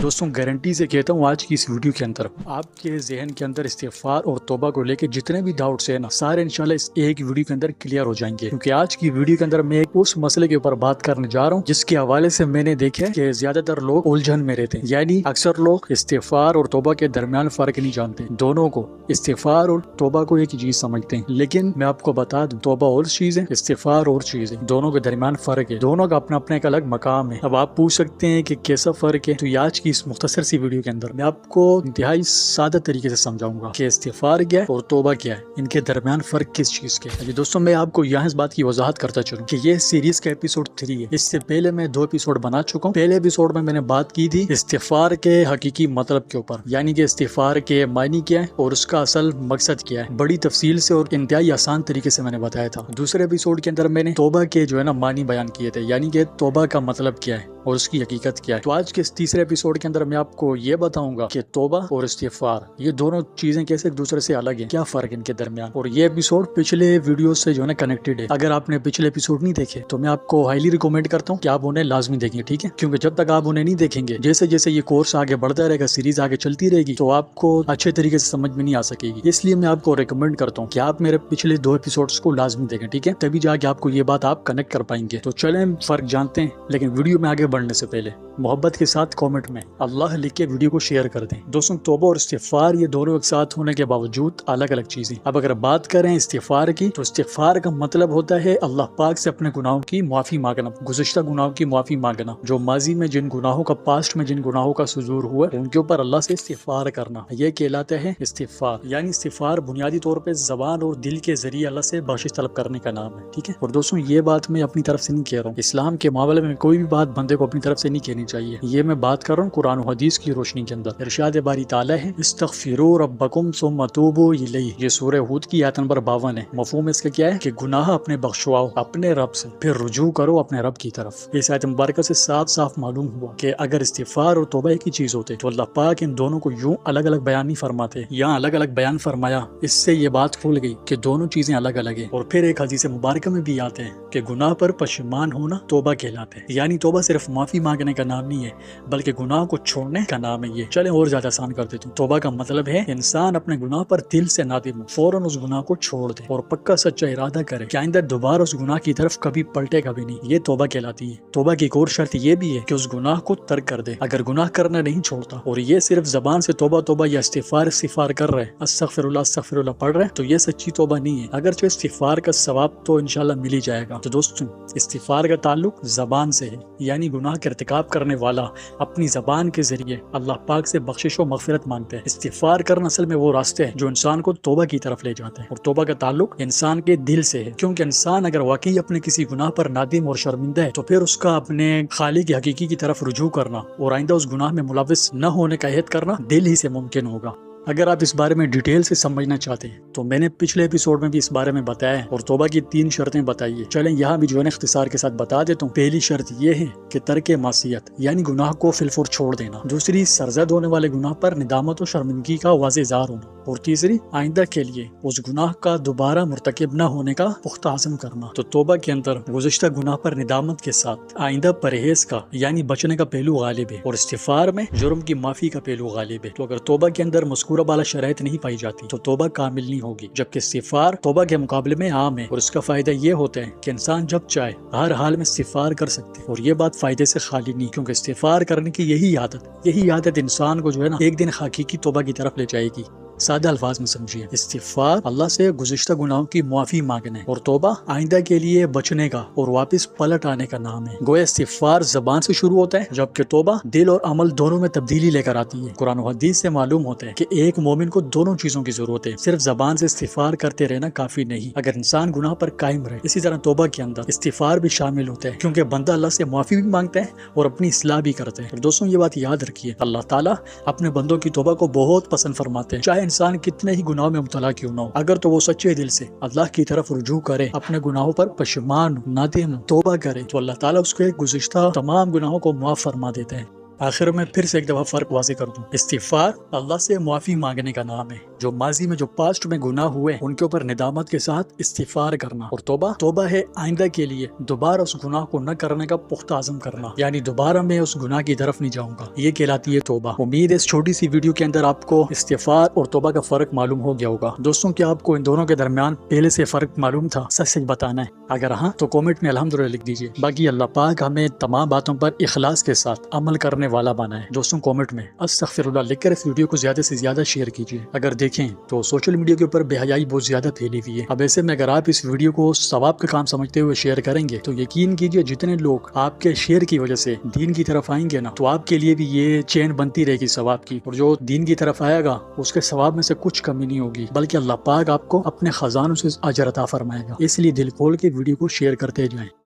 دوستوں گارنٹی سے کہتا ہوں آج کی اس ویڈیو کے اندر آپ کے ذہن کے اندر استغفار اور توبہ کو لے کے جتنے بھی ڈاؤٹس ہیں نا سارے انشاءاللہ اس ایک ویڈیو کے اندر کلیئر ہو جائیں گے، کیونکہ آج کی ویڈیو کے اندر میں اس مسئلے کے اوپر بات کرنے جا رہا ہوں جس کے حوالے سے میں نے دیکھا کہ زیادہ تر لوگ الجھن میں رہتے ہیں، یعنی اکثر لوگ استغفار اور توبہ کے درمیان فرق نہیں جانتے، دونوں کو استغفار اور توبہ کو ایک ہی چیز سمجھتے ہیں، لیکن میں آپ کو بتا دوں توبہ اور چیز ہے، استغفار اور چیز ہے، دونوں کے درمیان فرق ہے، دونوں کا اپنا اپنا ایک الگ مقام ہے۔ اب آپ پوچھ سکتے ہیں کہ کیسا فرق ہے، تو یہ آج کی اس مختصر سی ویڈیو کے اندر میں آپ کو انتہائی سادہ طریقے سے سمجھاؤں گا کہ استغفار کیا ہے اور توبہ کیا ہے، ان کے درمیان فرق کس چیز کے ہے۔ دوستوں میں آپ کو یہاں اس بات کی وضاحت کرتا چلوں کہ یہ سیریز کا ایپیسوڈ 3 ہے، اس سے پہلے میں 2 ایپیسوڈ بنا چکا ہوں۔ پہلے ایپیسوڈ میں نے بات کی تھی استغفار کے حقیقی مطلب کے اوپر، یعنی کہ استغفار کے معنی کیا ہے اور اس کا اصل مقصد کیا ہے، بڑی تفصیل سے اور انتہائی آسان طریقے سے میں نے بتایا تھا۔ دوسرے ایپیسوڈ کے اندر میں نے توبہ کے جو ہے نا معنی بیان کیے تھے، یعنی کہ توبہ کا مطلب کیا ہے اور اس کی حقیقت کیا ہے۔ تو آج کے اس تیسرے ایپیسوڈ کے اندر میں آپ کو یہ بتاؤں گا کہ توبہ اور استغفار یہ دونوں چیزیں کیسے ایک دوسرے سے الگ ہیں، کیا فرق ان کے درمیان، اور یہ ایپیسوڈ پچھلے ویڈیو سے جو ہے نا کنیکٹڈ ہے۔ اگر آپ نے پچھلے ایپیسوڈ نہیں دیکھے تو میں آپ کو ہائیلی ریکمینڈ کرتا ہوں کہ آپ انہیں لازمی دیکھیں، ٹھیک ہے، کیونکہ جب تک آپ انہیں نہیں دیکھیں گے، جیسے جیسے یہ کورس آگے بڑھتا رہے گا، سیریز آگے چلتی رہے گی، تو آپ کو اچھے طریقے سے سمجھ میں نہیں آ سکے گی۔ اس لیے میں آپ کو ریکمینڈ کرتا ہوں کہ آپ میرے پچھلے 2 ایپیسوڈز کو لازمی دیکھیں، ٹھیک ہے، تبھی جا کے آپ کو یہ بات آپ کنیکٹ کر پائیں گے۔ تو چلیں فرق جانتے ہیں، لیکن ویڈیو میں آگے بڑھنے سے پہلے محبت کے ساتھ کامنٹ میں اللہ لکھ کے ویڈیو کو شیئر کر دیں۔ دوستوں توبہ اور استغفار یہ دونوں ایک ساتھ ہونے کے باوجود الگ الگ چیزیں۔ اب اگر بات کریں استغفار کی، تو استغفار کا مطلب ہوتا ہے اللہ پاک سے اپنے گناہوں کی معافی مانگنا، گزشتہ گناہوں کی معافی مانگنا، جو ماضی میں جن گناہوں کا پاسٹ میں جن گناہوں کا صدور ہوا ان کے اوپر اللہ سے استغفار کرنا، یہ کہلاتا ہے استغفار۔ یعنی استغفار بنیادی طور پہ زبان اور دل کے ذریعے اللہ سے بخشش طلب کرنے کا نام ہے، ٹھیک ہے۔ اور دوستوں یہ بات میں اپنی طرف سے نہیں کہہ رہا ہوں، اسلام کے معاملے میں کوئی بھی بات بندے کو اپنی طرف سے نہیں کہنی چاہیے، یہ میں بات کر رہا ہوں قرآن و حدیث کی روشنی کے اندر۔ ارشاد باری تعالیٰ ہے استغفروا ربکم ثم توبوا الیہ، یہ سورہ ہود کی آیت نمبر 52 ہے۔ مفہوم اس کا کیا ہے کہ گناہ اپنے بخشواؤ اپنے رب سے، پھر رجوع کرو اپنے رب کی طرف۔ اس آیت مبارکہ سے صاف صاف معلوم ہوا کہ اگر استغفار اور توبہ ایک ہی چیز ہوتے تو اللہ پاک ان دونوں کو یوں الگ الگ بیان نہیں فرماتے، یہاں الگ الگ بیان فرمایا، اس سے یہ بات کھل گئی کہ دونوں چیزیں الگ الگ ہیں۔ اور پھر ایک حدیث مبارکہ میں بھی آتے ہیں کہ گناہ پر پشیمان ہونا توبہ کہلاتا ہے، یعنی توبہ صرف معافی مانگنے کا نام نہیں ہے بلکہ گناہ کو چھوڑنے کا نام ہے۔ یہ چلیں اور زیادہ آسان کر دیتا ہوں، توبہ کا مطلب ہے انسان اپنے گناہ پر دل سے نادم ہو، فوراً اس گناہ کو چھوڑ دے اور پکا سچا ارادہ کرے کہ آئندہ دوبارہ اس گناہ کی طرف کبھی پلٹے گا بھی نہیں، یہ توبہ کہلاتی ہے۔ توبہ کی ایک اور شرط یہ بھی ہے کہ اس گناہ کو ترک کر دے، اگر گناہ کرنا نہیں چھوڑتا اور یہ صرف زبان سے توبہ توبہ یا استغفار کر رہے، استغفر اللہ پڑھ رہے، تو یہ سچی توبہ نہیں ہے، اگرچہ استغفار کا ثواب تو انشاءاللہ مل ہی جائے گا۔ تو دوستوں استغفار کا تعلق زبان سے ہے، یعنی گناہ کا ارتکاب کرنے والا اپنی زبان کے ذریعے اللہ پاک سے بخشش و مغفرت مانگتے ہیں۔ استغفار کرنا اصل میں وہ راستے ہیں جو انسان کو توبہ کی طرف لے جاتے ہیں، اور توبہ کا تعلق انسان کے دل سے ہے، کیونکہ انسان اگر واقعی اپنے کسی گناہ پر نادم اور شرمندہ ہے تو پھر اس کا اپنے خالق حقیقی کی طرف رجوع کرنا اور آئندہ اس گناہ میں ملوث نہ ہونے کا عہد کرنا دل ہی سے ممکن ہوگا۔ اگر آپ اس بارے میں ڈیٹیل سے سمجھنا چاہتے ہیں تو میں نے پچھلے ایپیسوڈ میں بھی اس بارے میں بتایا ہے اور توبہ کی 3 شرطیں بتائی ہے، چلیں یہاں بھی جو ہے اختصار کے ساتھ بتا دیتا ہوں۔ پہلی شرط یہ ہے کہ ترک معصیت، یعنی گناہ کو فی الفور چھوڑ دینا۔ دوسری سرزد ہونے والے گناہ پر ندامت و شرمندگی کا واضح اظہار ہونا، اور تیسری آئندہ کے لیے اس گناہ کا دوبارہ مرتکب نہ ہونے کا پختہ عزم کرنا۔ تو توبہ کے اندر گزشتہ گناہ پر ندامت کے ساتھ آئندہ پرہیز کا یعنی بچنے کا پہلو غالب ہے، اور استغفار میں جرم کی معافی کا پہلو غالب ہے۔ تو اگر توبہ کے اندر مذکورہ بالا شرائط نہیں پائی جاتی تو توبہ کامل نہیں ہوگی، جبکہ استغفار توبہ کے مقابلے میں عام ہے، اور اس کا فائدہ یہ ہوتا ہے کہ انسان جب چاہے ہر حال میں استغفار کر سکتے ہیں، اور یہ بات فائدے سے خالی نہیں، کیونکہ استغفار کرنے کی یہی عادت انسان کو جو ہے نا ایک دن حقیقی توبہ کی طرف لے جائے گی۔ سادہ الفاظ میں سمجھیے، استغفار اللہ سے گزشتہ گناہوں کی معافی مانگنا ہے، اور توبہ آئندہ کے لیے بچنے کا اور واپس پلٹ آنے کا نام ہے۔ گویا استغفار زبان سے شروع ہوتا ہے، جبکہ توبہ دل اور عمل دونوں میں تبدیلی لے کر آتی ہے۔ قرآن و حدیث سے معلوم ہوتا ہے کہ ایک مومن کو دونوں چیزوں کی ضرورت ہے، صرف زبان سے استغفار کرتے رہنا کافی نہیں اگر انسان گناہ پر قائم رہے۔ اسی طرح توبہ کے اندر استغفار بھی شامل ہوتا ہے، کیونکہ بندہ اللہ سے معافی بھی مانگتا ہے اور اپنی اصلاح بھی کرتا ہے۔ اور دوستوں یہ بات یاد رکھیے، اللہ تعالیٰ اپنے بندوں کی توبہ کو بہت پسند فرماتے ہیں، چاہے انسان کتنے ہی گناہوں میں مبتلا کیوں نہ ہو، اگر تو وہ سچے دل سے اللہ کی طرف رجوع کرے، اپنے گناہوں پر پشیمان نادم توبہ کرے، تو اللہ تعالیٰ اس کے گزشتہ تمام گناہوں کو معاف فرما دیتے ہیں۔ آخر میں پھر سے ایک دفعہ فرق واضح کر دوں، استغفار اللہ سے معافی مانگنے کا نام ہے، جو ماضی میں جو پاسٹ میں گناہ ہوئے ان کے اوپر ندامت کے ساتھ استغفار کرنا، اور توبہ ہے آئندہ کے لیے دوبارہ اس گناہ کو نہ کرنے کا پختہ عزم کرنا، یعنی دوبارہ میں اس گناہ کی طرف نہیں جاؤں گا، یہ کہلاتی ہے توبہ۔ امید ہے اس چھوٹی سی ویڈیو کے اندر آپ کو استغفار اور توبہ کا فرق معلوم ہو گیا ہوگا۔ دوستوں، کیا آپ کو ان دونوں کے درمیان پہلے سے فرق معلوم تھا؟ سچ بتانا ہے، اگر ہاں تو کامنٹ میں الحمدللہ لکھ دیجیے۔ باقی اللہ پاک ہمیں تمام باتوں پر اخلاص کے ساتھ عمل کرنے والا بنا ہے۔ دوستوں، کامنٹ میں استغفر اللہ لکھ کر اس ویڈیو کو زیادہ سے زیادہ شیئر کیجیے۔ اگر دیکھیں تو سوشل میڈیا کے اوپر بے حیائی بہت زیادہ پھیلی ہوئی ہے۔ اب ایسے میں اگر آپ اس ویڈیو کو ثواب کا کام سمجھتے ہوئے شیئر کریں گے تو یقین کیجیے جتنے لوگ آپ کے شیئر کی وجہ سے دین کی طرف آئیں گے نا، تو آپ کے لیے بھی یہ چین بنتی رہے گی ثواب کی، اور جو دین کی طرف آئے گا اس کے ثواب میں سے کچھ کمی نہیں ہوگی، بلکہ اللہ پاک آپ کو اپنے خزانوں سے اجر عطا فرمائے گا۔ اس لیے دل کھول کے ویڈیو کو شیئر کرتے جائیں۔